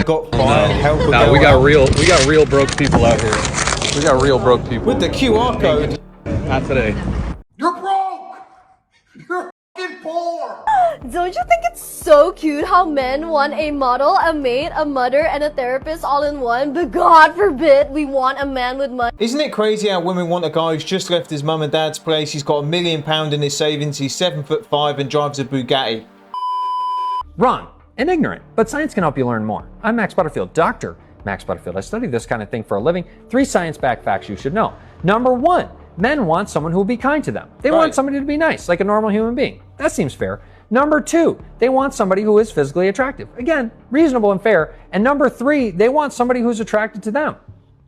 got fired. Help a girl we got out. real broke people out here. We got real broke people. With the QR code. Not today. You're broke! You're fucking poor! Don't you think it's so cute how men want a model, a maid, a mother, and a therapist all in one? But God forbid we want a man with money. Isn't it crazy how women want a guy who's just left his mum and dad's place, he's got £1 million in his savings, he's 7'5" and drives a Bugatti? Wrong and ignorant, but science can help you learn more. I'm Max Butterfield, Dr. Max Butterfield. I study this kind of thing for a living. 3 science-backed facts you should know. Number 1, men want someone who will be kind to them. They want somebody to be nice, like a normal human being. That seems fair. Number 2, they want somebody who is physically attractive. Again, reasonable and fair. And number 3, they want somebody who's attracted to them.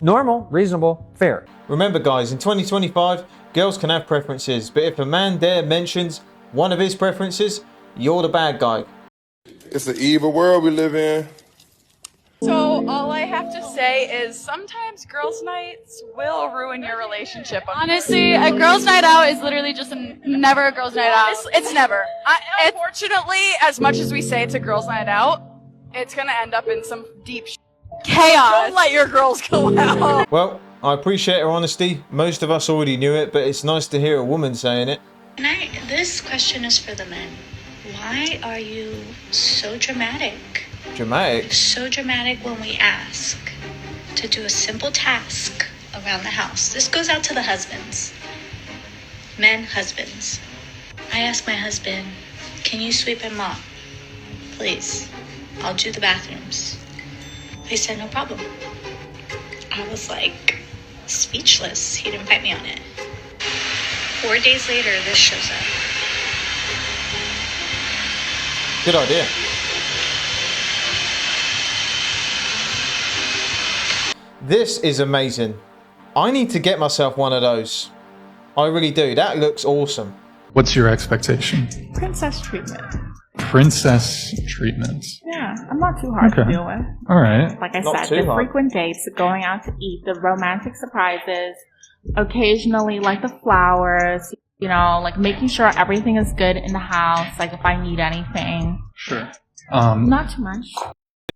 Normal, reasonable, fair. Remember guys, in 2025, girls can have preferences, but if a man dare mentions one of his preferences, you're the bad guy. It's an evil world we live in. So all I have to say is sometimes girls' nights will ruin your relationship. Honestly, a girls' night out is literally just never a girls' night out. It's never. Unfortunately, as much as we say it's a girls' night out, it's gonna end up in some deep Chaos. Don't let your girls go out. Well, I appreciate her honesty. Most of us already knew it, but it's nice to hear a woman saying it. This question is for the men. Why are you so dramatic? Dramatic? So dramatic when we ask to do a simple task around the house. This goes out to the husbands. Men, husbands. I ask my husband, can you sweep and mop? Please. I'll do the bathrooms. He said, no problem. I was like speechless. He didn't fight me on it. 4 days later, this shows up. Good idea. This is amazing. I need to get myself one of those. I really do. That looks awesome. What's your expectation? Princess treatment. Princess treatment. Yeah, I'm not too hard to deal with. All right. Like I said, the frequent dates, going out to eat, the romantic surprises, occasionally like the flowers, you know, like making sure everything is good in the house, like if I need anything. Sure. Not too much.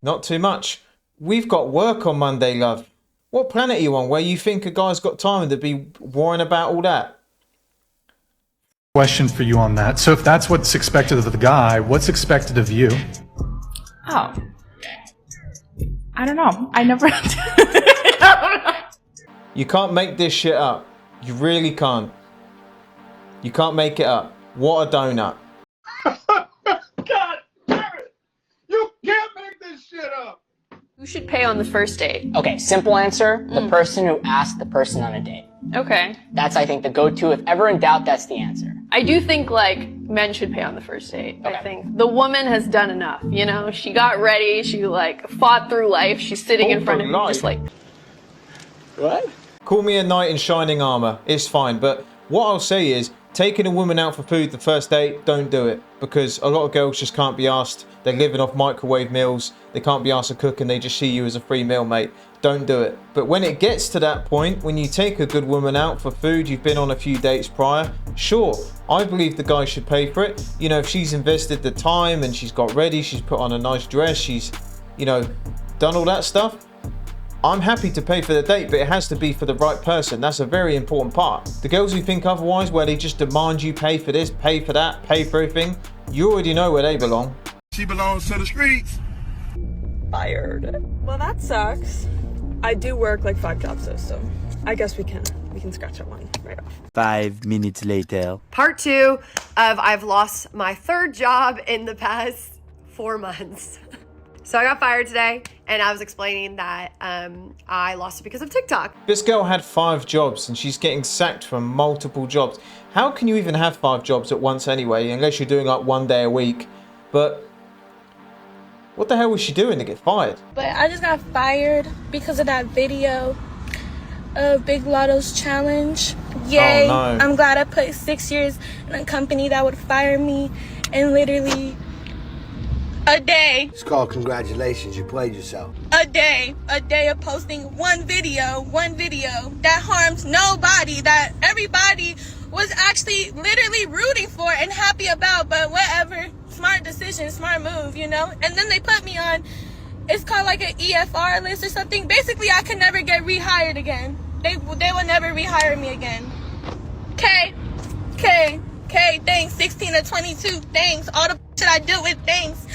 Not too much. We've got work on Monday, love. What planet are you on where you think a guy's got time to be worrying about all that? Question for you on that. So if that's what's expected of the guy, what's expected of you? Oh. I don't know. I never... You can't make this shit up. You really can't. You can't make it up. What a donut. God damn it! You can't make this shit up! Who should pay on the first date? Okay, simple answer. The person who asked the person on a date. Okay. That's, I think, the go-to. If ever in doubt, that's the answer. I do think, like, men should pay on the first date. Okay. I think the woman has done enough, you know? She got ready, she, like, fought through life, she's sitting in front of me just like... What? Call me a knight in shining armor. It's fine, but what I'll say is, taking a woman out for food the first date, don't do it. Because a lot of girls just can't be asked. They're living off microwave meals. They can't be asked to cook and they just see you as a free meal, mate. Don't do it. But when it gets to that point, when you take a good woman out for food, you've been on a few dates prior, sure, I believe the guy should pay for it. You know, if she's invested the time and she's got ready, she's put on a nice dress, she's, you know, done all that stuff, I'm happy to pay for the date, but it has to be for the right person. That's a very important part. The girls who think otherwise, where they just demand you pay for this, pay for that, pay for everything, you already know where they belong. She belongs to the streets. Fired. Well, that sucks. I do work like 5 jobs though, so I guess we can scratch that one right off. 5 minutes later. Part 2 of I've lost my 3rd job in the past 4 months. So I got fired today, and I was explaining that I lost it because of TikTok. This girl had 5 jobs, and she's getting sacked from multiple jobs. How can you even have 5 jobs at once anyway, unless you're doing like 1 day a week? But what the hell was she doing to get fired? But I just got fired because of that video of Big Lotto's challenge. Yay. Oh, no. I'm glad I put 6 years in a company that would fire me in literally a day. It's called congratulations, you played yourself. A day of posting one video that harms nobody, that everybody was actually literally rooting for and happy about, but whatever, smart decision, smart move, you know? And then they put me on it's called like an EFR list or something. Basically, I can never get rehired again. They will never rehire me again. Okay, thanks. 16 to 22, thanks. All the shit I deal with, thanks.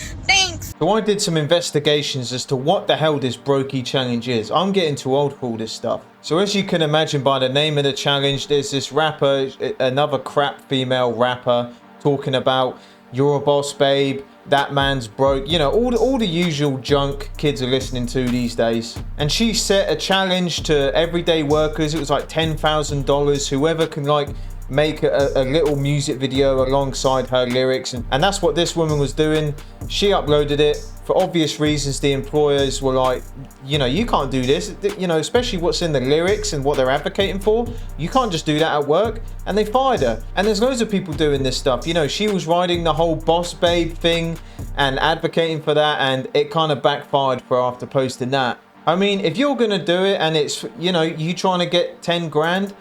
So I did some investigations as to what the hell this brokey challenge is. I'm getting too old for all this stuff. So as you can imagine by the name of the challenge, there's this rapper, another crap female rapper, talking about you're a boss babe, that man's broke, you know, all the usual junk kids are listening to these days. And she set a challenge to everyday workers. It was like $10,000, whoever can like make a little music video alongside her lyrics, and that's what this woman was doing. She uploaded it. For obvious reasons, the employers were like, you know, you can't do this, you know, especially what's in the lyrics and what they're advocating for. You can't just do that at work. And they fired her. And there's loads of people doing this stuff. You know, she was riding the whole boss babe thing and advocating for that, and it kind of backfired for her after posting that. I mean, if you're gonna do it and it's, you know, you trying to get 10 grand,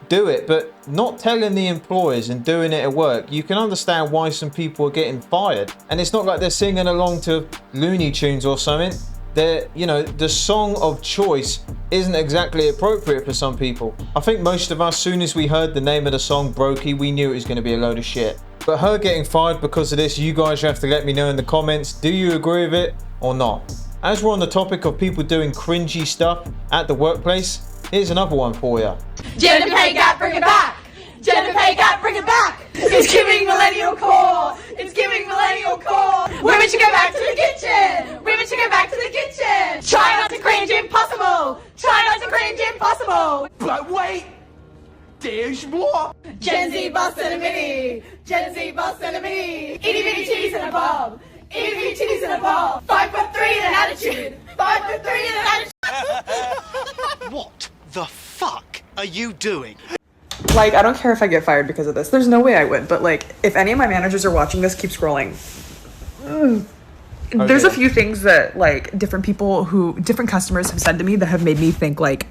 do it, but not telling the employers and doing it at work. You can understand why some people are getting fired. And it's not like they're singing along to Looney Tunes or something. They're, you know, the song of choice isn't exactly appropriate for some people. I think most of us, soon as we heard the name of the song, Brokey, we knew it was going to be a load of shit. But her getting fired because of this, you guys have to let me know in the comments. Do you agree with it or not? As we're on the topic of people doing cringy stuff at the workplace, here's another one for you. Gender pay gap, bring it back. Gender pay gap, bring it back. It's giving millennial core. It's giving millennial core. Women should go back to the kitchen. Women should go back to the kitchen. Try not to cringe impossible. Try not to cringe impossible. But wait, there's more. Gen Z boss and a mini. Gen Z boss and a mini. Itty bitty titties and a bob. Itty bitty titties and a bob. 5'3" and an attitude. 5'3" and an attitude. What the fuck are you doing? Like, I don't care if I get fired because of this. There's no way I would. But like, if any of my managers are watching this, keep scrolling. There's a few things that like different customers have said to me that have made me think like,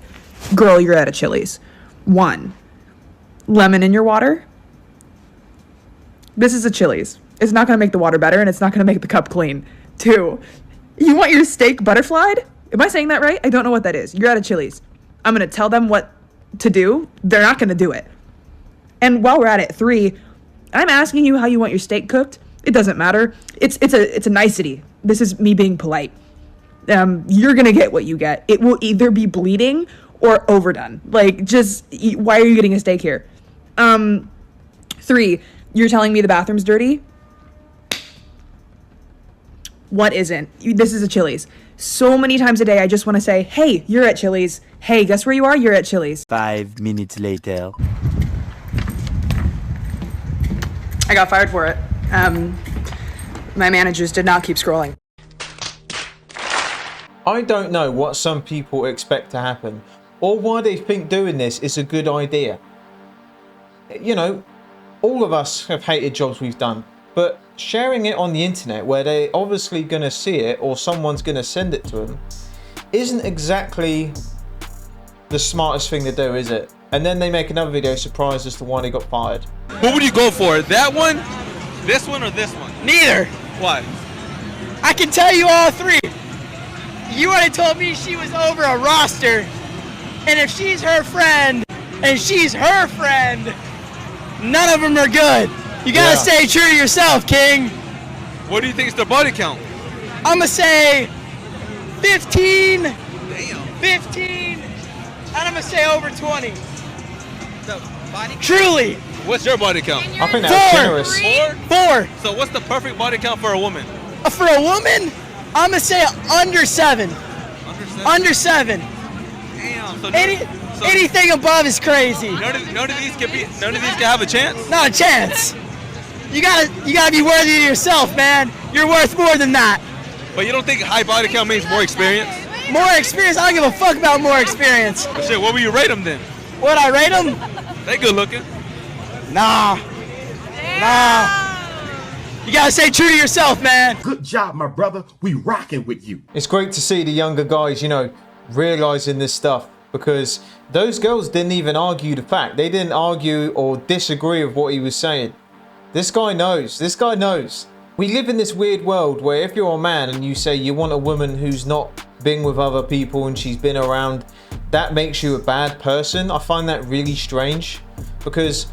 girl, you're at a Chili's. 1, lemon in your water. This is a Chili's. It's not going to make the water better, and it's not going to make the cup clean. 2, you want your steak butterflied? Am I saying that right? I don't know what that is. You're at a Chili's. I'm going to tell them what to do. They're not going to do it. And while we're at it, 3, I'm asking you how you want your steak cooked. It doesn't matter. It's a nicety. This is me being polite. You're going to get what you get. It will either be bleeding or overdone. Like, just, why are you getting a steak here? 3, you're telling me the bathroom's dirty? What isn't? This is a Chili's. So many times a day, I just want to say, hey, you're at Chili's. Hey, guess where you are? You're at Chili's. 5 minutes later. I got fired for it. My managers did not keep scrolling. I don't know what some people expect to happen or why they think doing this is a good idea. You know, all of us have hated jobs we've done, but sharing it on the internet where they're obviously going to see it or someone's going to send it to them isn't exactly the smartest thing to do, is it? And then they make another video surprised as to why they got fired. What would you go for? That one, this one, or this one? Neither. Why? I can tell you all 3. You already told me she was over a roster, and if she's her friend and she's her friend, none of them are good. You gotta stay true to yourself, King. What do you think is the body count? I'm gonna say 15. Damn. 15. And I'm gonna say over 20. The body count? Truly. What's your body count? I think that's generous. 4. So what's the perfect body count for a woman? For a woman, I'm gonna say under 7. Under 7. Damn. So anything above is crazy. None of these can have a chance? Not a chance. You gotta be worthy of yourself, man. You're worth more than that. But you don't think high body count means more experience? More experience? I don't give a fuck about more experience. Well, shit, what would you rate them then? Would I rate them? They good looking. Nah. You gotta stay true to yourself, man. Good job, my brother. We rocking with you. It's great to see the younger guys, you know, realizing this stuff, because those girls didn't even argue the fact. They didn't argue or disagree with what he was saying. This guy knows. This guy knows. We live in this weird world where if you're a man and you say you want a woman who's not been with other people and she's been around, that makes you a bad person. I find that really strange, because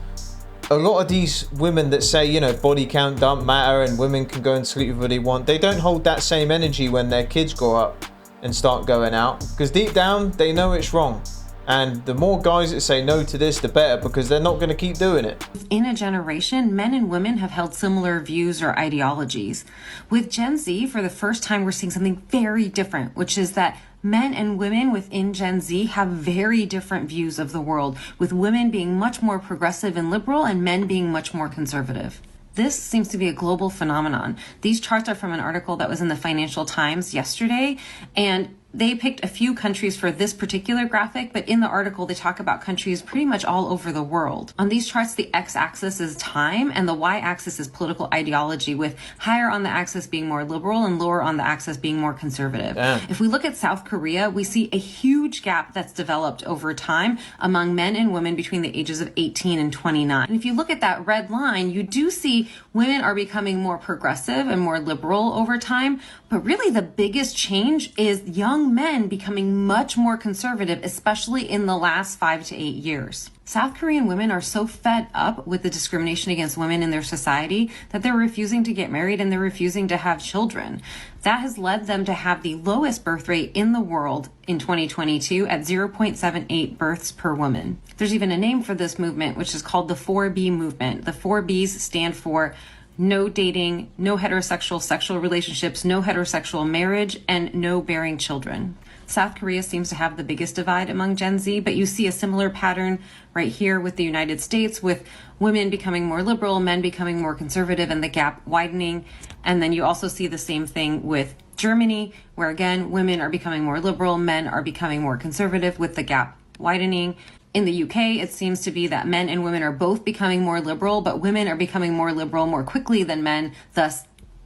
a lot of these women that say, you know, body count don't matter and women can go and sleep with who they want, they don't hold that same energy when their kids grow up and start going out, because deep down they know it's wrong. And the more guys that say no to this, the better, because they're not going to keep doing it. In a generation, men and women have held similar views or ideologies. With Gen Z, for the first time, we're seeing something very different, which is that men and women within Gen Z have very different views of the world, with women being much more progressive and liberal and men being much more conservative. This seems to be a global phenomenon. These charts are from an article that was in the Financial Times yesterday, and they picked a few countries for this particular graphic, but in the article they talk about countries pretty much all over the world. On these charts, the x-axis is time and the y-axis is political ideology, with higher on the axis being more liberal and lower on the axis being more conservative. Damn. If we look at South Korea, we see a huge gap that's developed over time among men and women between the ages of 18 and 29. And if you look at that red line, you do see women are becoming more progressive and more liberal over time, but really the biggest change is young men becoming much more conservative, especially in the last 5 to 8 years. South Korean women are so fed up with the discrimination against women in their society that they're refusing to get married and they're refusing to have children. That has led them to have the lowest birth rate in the world in 2022 at 0.78 births per woman. There's even a name for this movement, which is called the 4B movement. The 4 Bs stand for no dating, no heterosexual sexual relationships, no heterosexual marriage, and no bearing children. South Korea seems to have the biggest divide among Gen Z, but you see a similar pattern right here with the United States, with women becoming more liberal, men becoming more conservative, and the gap widening. And then you also see the same thing with Germany, where again, women are becoming more liberal, men are becoming more conservative, with the gap widening. In the UK, it seems to be that men and women are both becoming more liberal, but women are becoming more liberal more quickly than men, thus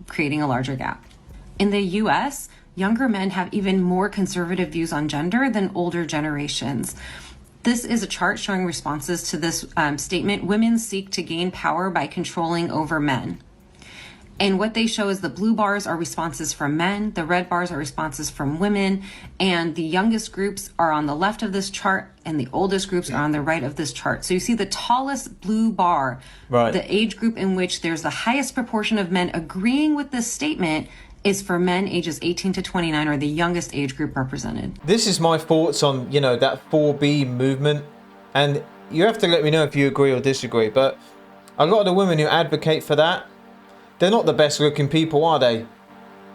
creating a larger gap. In the US, younger men have even more conservative views on gender than older generations. This is a chart showing responses to this statement: women seek to gain power by controlling over men. And what they show is the blue bars are responses from men, the red bars are responses from women, and the youngest groups are on the left of this chart and the oldest groups are on the right of this chart. So you see the tallest blue bar, right, the age group in which there's the highest proportion of men agreeing with this statement is for men ages 18 to 29, or the youngest age group represented. This is my thoughts on, you know, that 4B movement, and you have to let me know if you agree or disagree, but a lot of the women who advocate for that, they're not the best looking people, are they?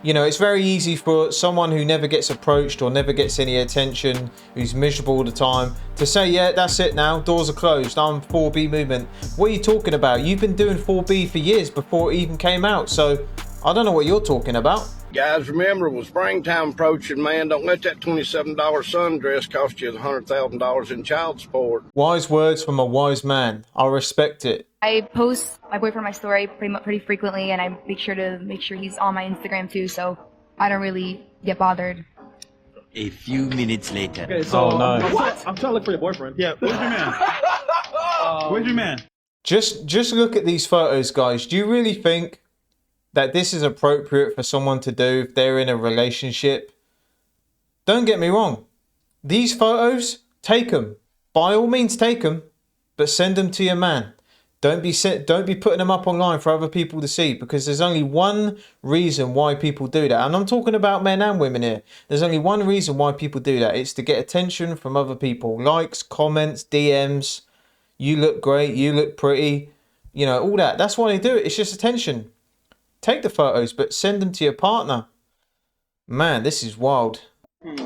You know, it's very easy for someone who never gets approached or never gets any attention, who's miserable all the time, to say, yeah, that's it now, doors are closed, I'm 4B movement. What are you talking about? You've been doing 4B for years before it even came out, so I don't know what you're talking about. Guys, remember, when springtime approaching, man, don't let that $27 sundress cost you $100,000 in child support. Wise words from a wise man. I respect it. I post my boyfriend my story pretty frequently, and I make sure he's on my Instagram too, so I don't really get bothered. A few minutes later. Okay, so oh, no. I'm trying to look for your boyfriend. Yeah, where's your man? Where's your man? Just look at these photos, guys. Do you really think that this is appropriate for someone to do if they're in a relationship? Don't get me wrong. These photos, take them. By all means, take them, but send them to your man. Don't be putting them up online for other people to see, because there's only one reason why people do that. And I'm talking about men and women here. There's only one reason why people do that. It's to get attention from other people. Likes, comments, DMs. You look great. You look pretty. You know, all that. That's why they do it. It's just attention. Take the photos, but send them to your partner. Man, this is wild.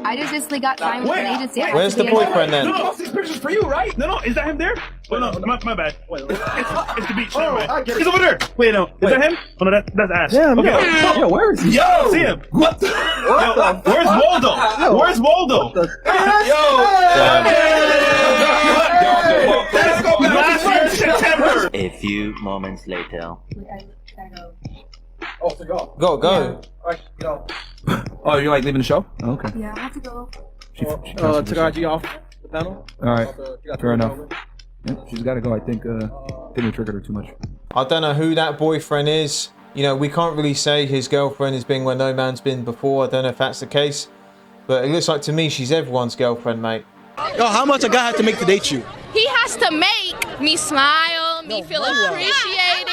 I just recently got signed with an agency. Where's the boyfriend then? No, these pictures for you, right? No, is that him there? Wait, no, my bad. Wait, it's the beach. Oh, I get it. He's over there. Wait, no, is that him? Oh no, that's Ash. Yeah, okay. Yo, where is he? Yo, see him. What? Where's Waldo? Where's Waldo? Let's go back last year in September. A few moments later. Oh, to go. Go. Yeah. All right, go. Oh, you're like leaving the show? Oh, okay. Yeah, I have to go. Took RG off the panel. All right. Fair enough. Yeah, she's got to go. I think we triggered her too much. I don't know who that boyfriend is, You know, we can't really say his girlfriend has been where no man's been before. I don't know if that's the case, but it looks like to me she's everyone's girlfriend, mate. Yo, how much a guy have to make to date you? He has to make me smile, me feel appreciated.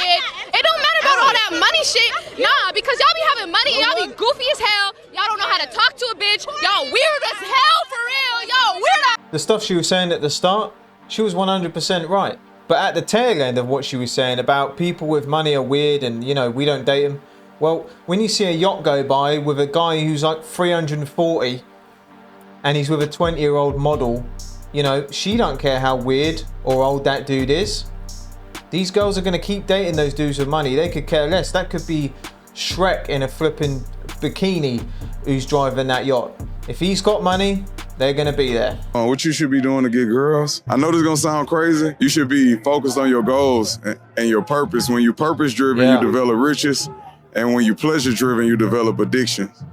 It don't matter about all that money shit. Nah, because y'all be having money, y'all be goofy as hell. Y'all don't know how to talk to a bitch. Y'all weird as hell for real. Y'all weird. The stuff she was saying at the start, she was 100% right. But at the tail end of what she was saying about people with money are weird and, you know, we don't date them. Well, when you see a yacht go by with a guy who's like 340 and he's with a 20-year-old model, you know, she don't care how weird or old that dude is. These girls are going to keep dating those dudes with money. They could care less. That could be Shrek in a flipping bikini who's driving that yacht. If he's got money, they're going to be there. What you should be doing to get girls, I know this is going to sound crazy. You should be focused on your goals and your purpose. When you're purpose-driven, you develop riches. And when you're pleasure-driven, you develop addictions.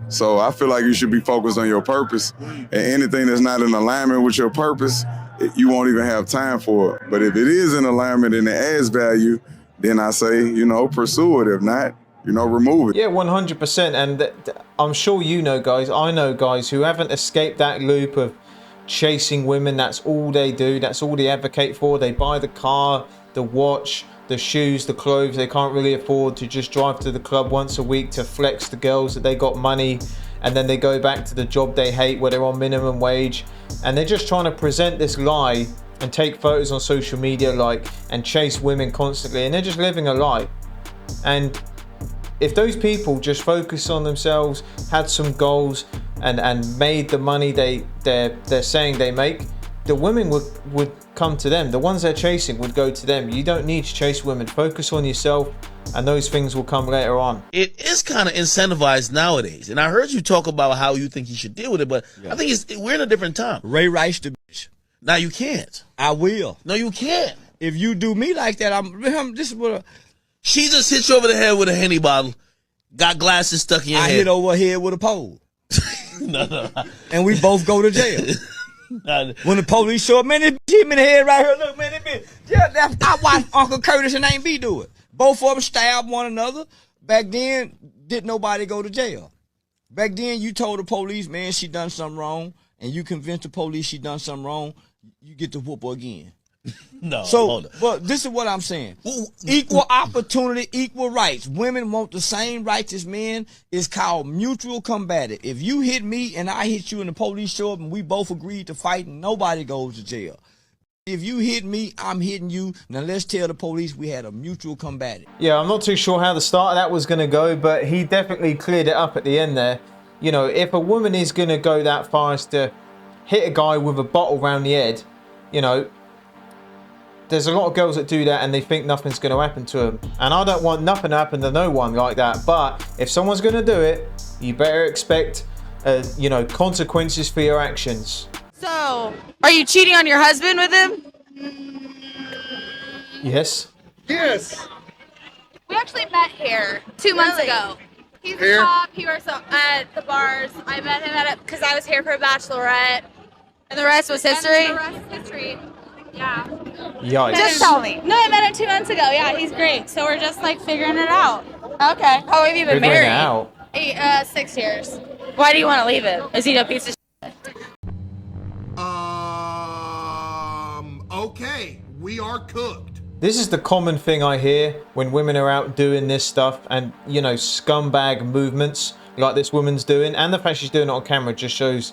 So I feel like you should be focused on your purpose. And anything that's not in alignment with your purpose, you won't even have time for it. But if it is in alignment and it adds value, then I say, you know, pursue it. If not, you know, remove it. Yeah, 100%. And I'm sure you know guys, I know guys who haven't escaped that loop of chasing women. That's all they do. That's all they advocate for. They buy the car, the watch, the shoes, the clothes. They can't really afford to just drive to the club once a week to flex the girls that they got money, and then they go back to the job they hate where they're on minimum wage, and they're just trying to present this lie and take photos on social media and chase women constantly, and they're just living a lie. And if those people just focus on themselves, had some goals and made the money they're saying they make, the women would come to them. The ones they're chasing would go to them. You don't need to chase women. Focus on yourself, and those things will come later on. It is kind of incentivized nowadays. And I heard you talk about how you think you should deal with it, but I think we're in a different time. Ray Rice the bitch. Now you can't. I will. No, you can't. If you do me like that, this is what she just hit you over the head with a Henny bottle, got glasses stuck in your head. I hit over her head with a pole. No. And we both go to jail. When the police show up, man, this hit me in the head right here. Look, man, I watched Uncle Curtis and Aunt B do it. Both of them stabbed one another. Back then, didn't nobody go to jail. Back then, you told the police, man, she done something wrong, and you convinced the police she done something wrong, you get to whoop her again. No, so, but this is what I'm saying. Equal opportunity, equal rights. Women want the same rights as men. It's called mutual combative. If you hit me and I hit you and the police show up and we both agreed to fight, nobody goes to jail. If you hit me, I'm hitting you. Now let's tell the police we had a mutual combative. Yeah, I'm not too sure how the start of that was going to go, but he definitely cleared it up at the end there. You know, if a woman is going to go that far as to hit a guy with a bottle round the head, you know, there's a lot of girls that do that and they think nothing's going to happen to them. And I don't want nothing to happen to no one like that. But if someone's going to do it, you better expect, you know, consequences for your actions. So, are you cheating on your husband with him? Yes. Yes. We actually met here 2 months ago. He's Here? a cop. He works at the bars. I met him at it because I was here for a bachelorette. And the rest was history? And the rest is history. Yeah. Yikes. Just tell me. No, I met him 2 months ago. Yeah, he's great. So we're just like figuring it out. Okay. How long have you been Figuring it married? out. 6 years. Why do you want to leave him? Is he a piece of shit? Okay, we are cooked. This is the common thing I hear when women are out doing this stuff and, you know, scumbag movements like this woman's doing. And the fact she's doing it on camera just shows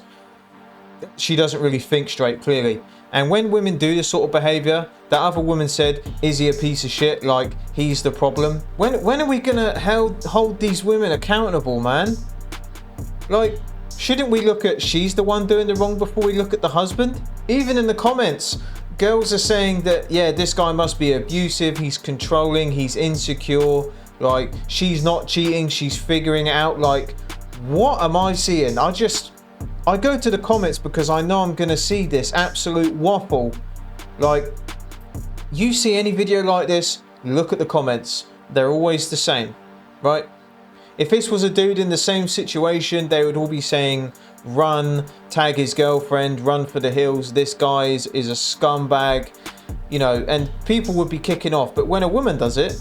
she doesn't really think straight, clearly. And when women do this sort of behavior, that other woman said, is he a piece of shit? Like, he's the problem. When are we gonna hold these women accountable, man? Like, shouldn't we look at she's the one doing the wrong before we look at the husband? Even in the comments, girls are saying that, yeah, this guy must be abusive, he's controlling, he's insecure, like, she's not cheating, she's figuring it out. Like, what am I seeing? I go to the comments because I know I'm gonna see this absolute waffle. Like, you see any video like this, look at the comments. They're always the same, right? If this was a dude in the same situation, they would all be saying, run, tag his girlfriend, run for the hills, this guy is a scumbag, you know, and people would be kicking off. But when a woman does it,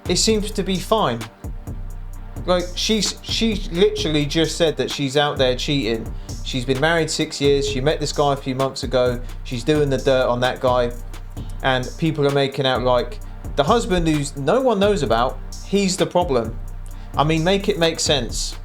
it seems to be fine. Like, she literally just said that she's out there cheating. She's been married 6 years. She met this guy a few months ago. She's doing the dirt on that guy. And people are making out like the husband, who's no one knows about, he's the problem. I mean, make it make sense.